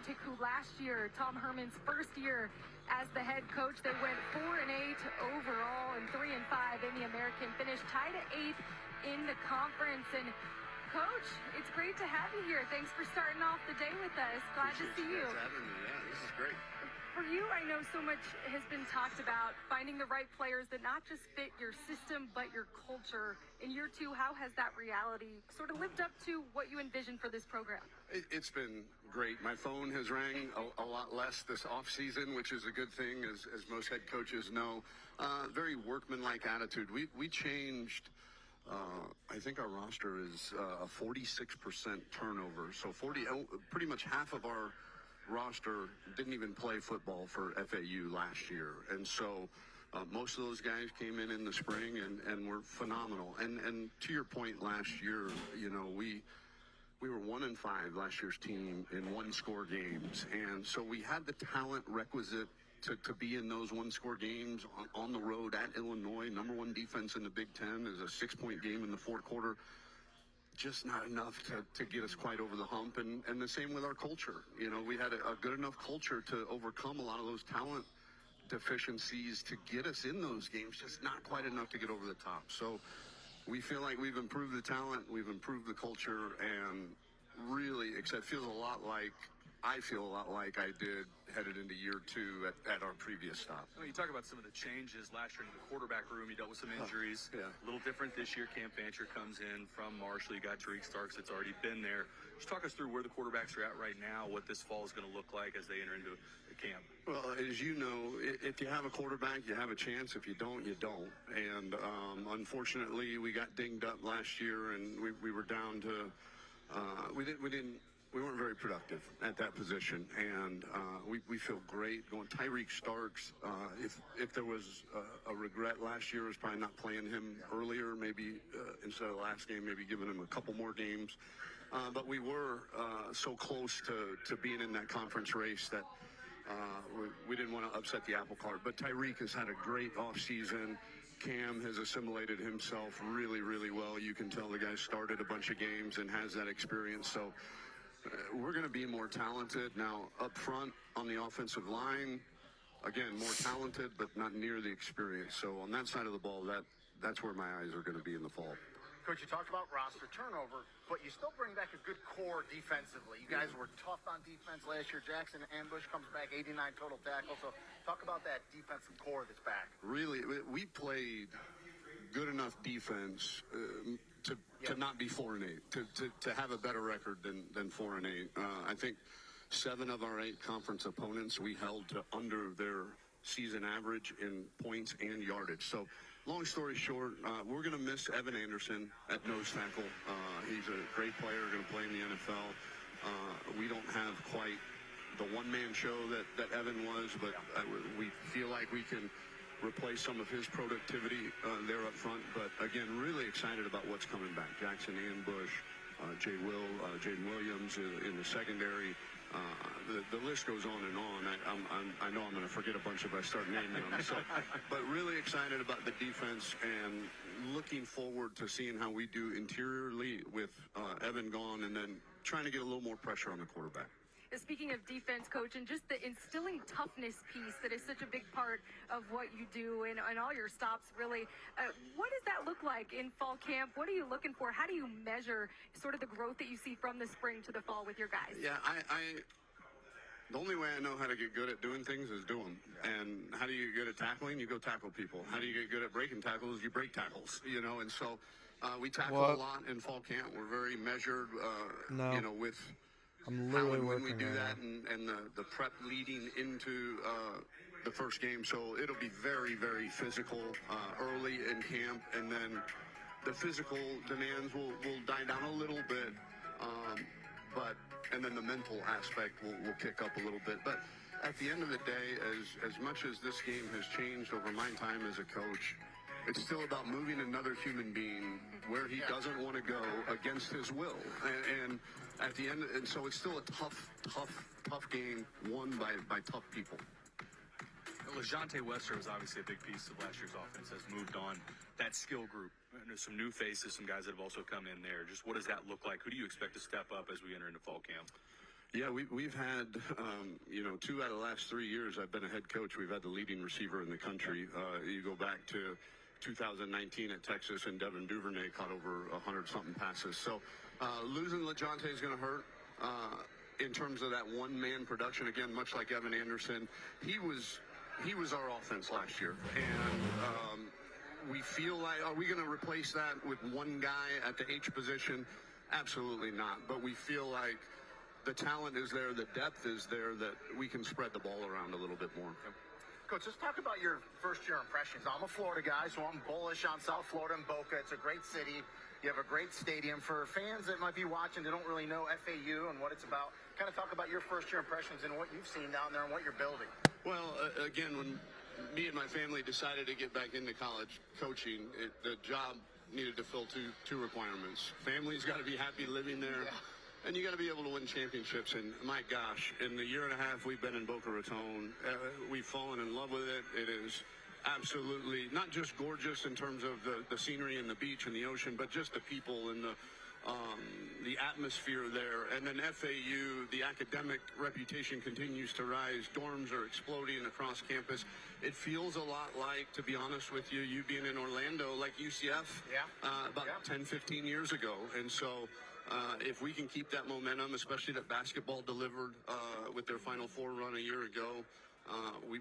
Atlantic, who last year, Tom Herman's first year as the head coach, they went 4-8 overall and 3-5 in the American, finished tied at 8th in the conference. And Coach, it's great to have you here. Thanks for starting off the day with us. Glad to see you. Thanks for having me. Yeah, this is great. For you, I know so much has been talked about finding the right players that not just fit your system, but your culture. In year two, how has that reality sort of lived up to what you envisioned for this program? It's been great. My phone has rang a lot less this off season, which is a good thing, as most head coaches know. Very workmanlike attitude. We changed. I think our roster is a 46% turnover. So pretty much half of our roster didn't even play football for FAU last year. And so most of those guys came in the spring and were phenomenal. And to your point, last year, you know, we were 1-5 last year's team in one-score games. And so we had the talent requisite to be in those one-score games on the road at Illinois. Number one defense in the Big Ten is a 6-point game in the fourth quarter. Just not enough to get us quite over the hump. And the same with our culture. You know, we had a good enough culture to overcome a lot of those talent deficiencies to get us in those games, just not quite enough to get over the top. So we feel like we've improved the talent, we've improved the culture, and really, except I feel a lot like I did headed into year two at our previous stop. Well, you talk about some of the changes last year in the quarterback room. You dealt with some injuries. Yeah. A little different this year. Cam Fancher comes in from Marshall. You got Tariq Starks that's already been there. Just talk us through where the quarterbacks are at right now, what this fall is going to look like as they enter into the camp. Well, as you know, if you have a quarterback, you have a chance. If you don't, you don't. And unfortunately, we got dinged up last year, and we were down to we weren't very productive at that position, and we feel great going. Tariq Starks, if there was a regret last year, was probably not playing him earlier, maybe instead of the last game, maybe giving him a couple more games. But we were so close to being in that conference race that we didn't want to upset the apple cart. But Tariq has had a great offseason. Cam has assimilated himself really, really well. You can tell the guy started a bunch of games and has that experience. So we're going to be more talented. Now, up front on the offensive line, again, more talented, but not near the experience. So on that side of the ball, that's where my eyes are going to be in the fall. Coach, you talked about roster turnover, but you still bring back a good core defensively. You guys were tough on defense last year. Jackson Ambush comes back, 89 total tackles. So talk about that defensive core that's back. Really, we played good enough defense to not be 4-8, to have a better record than 4-8. I think 7 of our 8 conference opponents we held to under their season average in points and yardage. So long story short, we're going to miss Evan Anderson at nose tackle. He's a great player, going to play in the NFL. We don't have quite the one-man show that Evan was, but we feel like we can replace some of his productivity there up front. But again, really excited about what's coming back. Jackson Ambush, Jaden Williams in the secondary. The list goes on and on. I know I'm going to forget a bunch if I start naming them. So, but really excited about the defense and looking forward to seeing how we do interiorly with Evan gone, and then trying to get a little more pressure on the quarterback. Speaking of defense, Coach, and just the instilling toughness piece that is such a big part of what you do and all your stops, really. What does that look like in fall camp? What are you looking for? How do you measure sort of the growth that you see from the spring to the fall with your guys? Yeah, the only way I know how to get good at doing things is do them. And how do you get good at tackling? You go tackle people. How do you get good at breaking tackles? You break tackles, you know. And so we tackle a lot in fall camp. We're very measured, you know, with I'm how literally and when working we do right that and the prep leading into the first game. So it'll be very, very physical early in camp, and then the physical demands will die down a little bit, and then the mental aspect will kick up a little bit. But at the end of the day, as much as this game has changed over my time as a coach, it's still about moving another human being where he doesn't want to go against his will. And at the end, and so it's still a tough game won by tough people. LeJontay Wester was obviously a big piece of last year's offense, has moved on. That skill group, and there's some new faces, some guys that have also come in there. Just what does that look like? Who do you expect to step up as we enter into fall camp? Yeah, we've had, 2 out of the last 3 years I've been a head coach, we've had the leading receiver in the country. You go back to 2019 at Texas, and Devin Duvernay caught over 100-something passes. So losing LeJounte is going to hurt. In terms of that one-man production, again, much like Evan Anderson, he was our offense last year. And we feel like, are we going to replace that with one guy at the H position? Absolutely not. But we feel like the talent is there, the depth is there, that we can spread the ball around a little bit more. Coach, let's talk about your first-year impressions. I'm a Florida guy, so I'm bullish on South Florida and Boca. It's a great city. You have a great stadium. For fans that might be watching that don't really know FAU and what it's about, kind of talk about your first-year impressions and what you've seen down there and what you're building. Well, again, when me and my family decided to get back into college coaching, the job needed to fill two requirements. Family's got to be happy living there. Yeah. And you got to be able to win championships. And my gosh, in the year and a half we've been in Boca Raton, we've fallen in love with it. It is absolutely not just gorgeous in terms of the scenery and the beach and the ocean, but just the people and the atmosphere there. And then FAU, the academic reputation continues to rise. Dorms are exploding across campus. It feels a lot like, to be honest with you being in Orlando, like UCF about 10, 15 years ago. And so if we can keep that momentum, especially that basketball delivered with their Final Four run a year ago,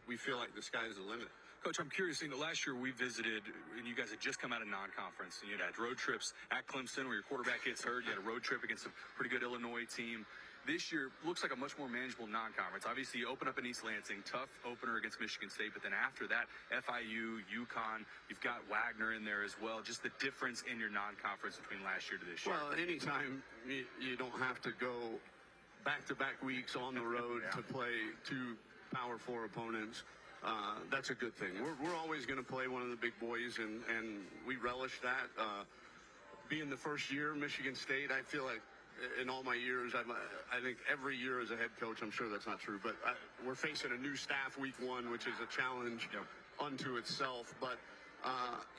we feel like the sky is the limit. Coach, I'm curious, last year we visited, and you guys had just come out of non-conference, and you had road trips at Clemson where your quarterback gets hurt. You had a road trip against a pretty good Illinois team. This year looks like a much more manageable non-conference. Obviously, you open up in East Lansing, tough opener against Michigan State, but then after that, FIU, UConn, you've got Wagner in there as well. Just the difference in your non-conference between last year to this year. Well, anytime you don't have to go back-to-back weeks on the road to play two Power Four opponents, that's a good thing. We're always going to play one of the big boys, and we relish that. Being the first year, Michigan State, I feel like in all my years, I think every year as a head coach, I'm sure that's not true, but we're facing a new staff week one, which is a challenge unto itself. But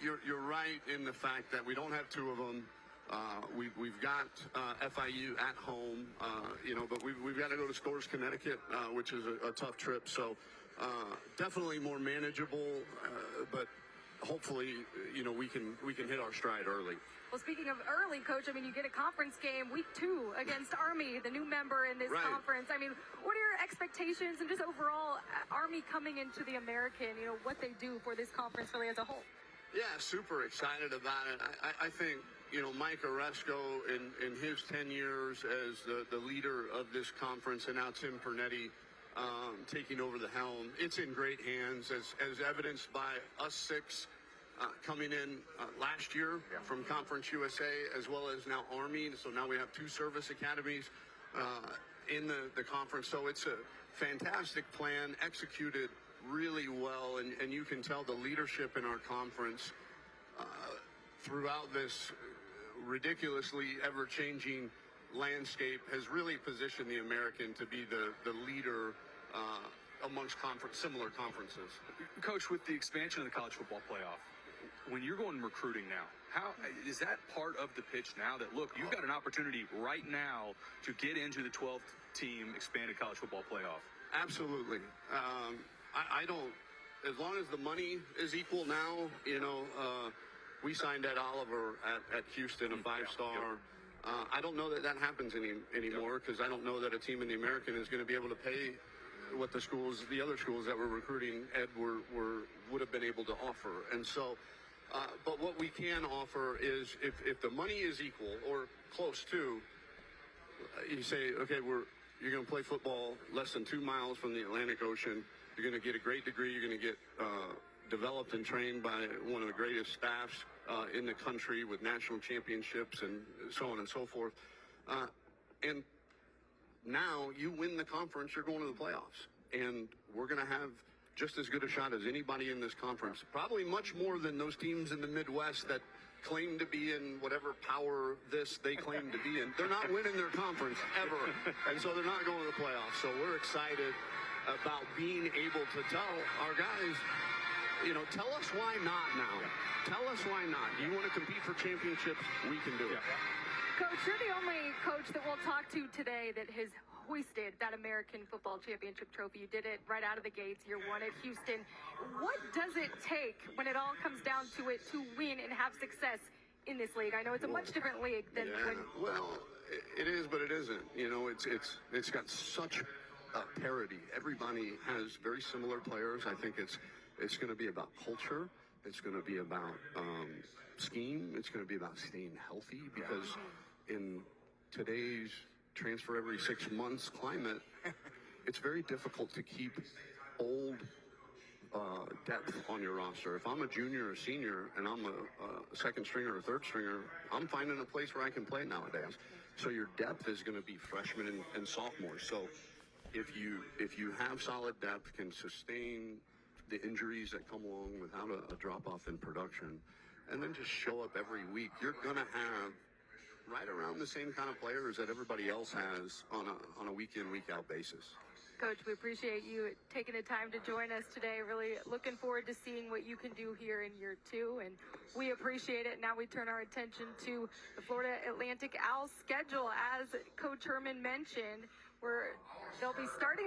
you're right in the fact that we don't have two of them. We've got FIU at home, but we've got to go to Scores, Connecticut, which is a tough trip. So definitely more manageable, but hopefully, we can hit our stride early. Well, speaking of early, Coach, you get a conference game week 2 against Army, the new member in this conference. What are your expectations and just overall Army coming into the American, what they do for this conference really as a whole? Yeah, super excited about it. I think, Mike Oresco in his 10 years as the leader of this conference, and now Tim Pernetti taking over the helm, it's in great hands, as evidenced by us 6 coming in last year from Conference USA, as well as now Army. So now we have 2 service academies in the conference. So it's a fantastic plan, executed really well, and you can tell the leadership in our conference throughout this ridiculously ever-changing landscape has really positioned the American to be the leader amongst similar conferences. Coach, with the expansion of the college football playoff, when you're going recruiting now, how is that part of the pitch now that, look, you've got an opportunity right now to get into the 12-team expanded college football playoff? Absolutely. I don't, as long as the money is equal now, we signed Ed Oliver at Houston, a 5-star. I don't know that happens anymore, because I don't know that a team in the American is going to be able to pay what the other schools that were recruiting Ed would have been able to offer. And so, but what we can offer is if the money is equal or close to, you say, okay, you're going to play football less than 2 miles from the Atlantic Ocean. You're going to get a great degree. You're going to get developed and trained by one of the greatest staffs in the country with national championships and so on and so forth. And now you win the conference, you're going to the playoffs. And we're going to have just as good a shot as anybody in this conference. Probably much more than those teams in the Midwest that claim to be in whatever power they claim to be in. They're not winning their conference ever. And so they're not going to the playoffs. So we're excited about being able to tell our guys, tell us why not now. Tell us why not. Do you want to compete for championships? We can do it. Coach, you're the only coach that we'll talk to today that has hoisted that American Football Championship trophy. You did it right out of the gates, year one at Houston. What does it take when it all comes down to it to win and have success in this league? I know it's a much different league than when... Well, it is, but it isn't. You know, it's got such parity. Everybody has very similar players. I think it's going to be about culture. It's going to be about scheme. It's going to be about staying healthy, because in today's transfer every 6 months climate, it's very difficult to keep old depth on your roster. If I'm a junior or senior and I'm a second stringer or third stringer, I'm finding a place where I can play nowadays. So your depth is going to be freshmen and sophomores. So if you have solid depth, can sustain the injuries that come along without a drop-off in production, and then just show up every week, you're going to have right around the same kind of players that everybody else has on a week-in, week-out basis. Coach, we appreciate you taking the time to join us today. Really looking forward to seeing what you can do here in year two, and we appreciate it. Now we turn our attention to the Florida Atlantic Owls schedule. As Coach Herman mentioned, they'll be starting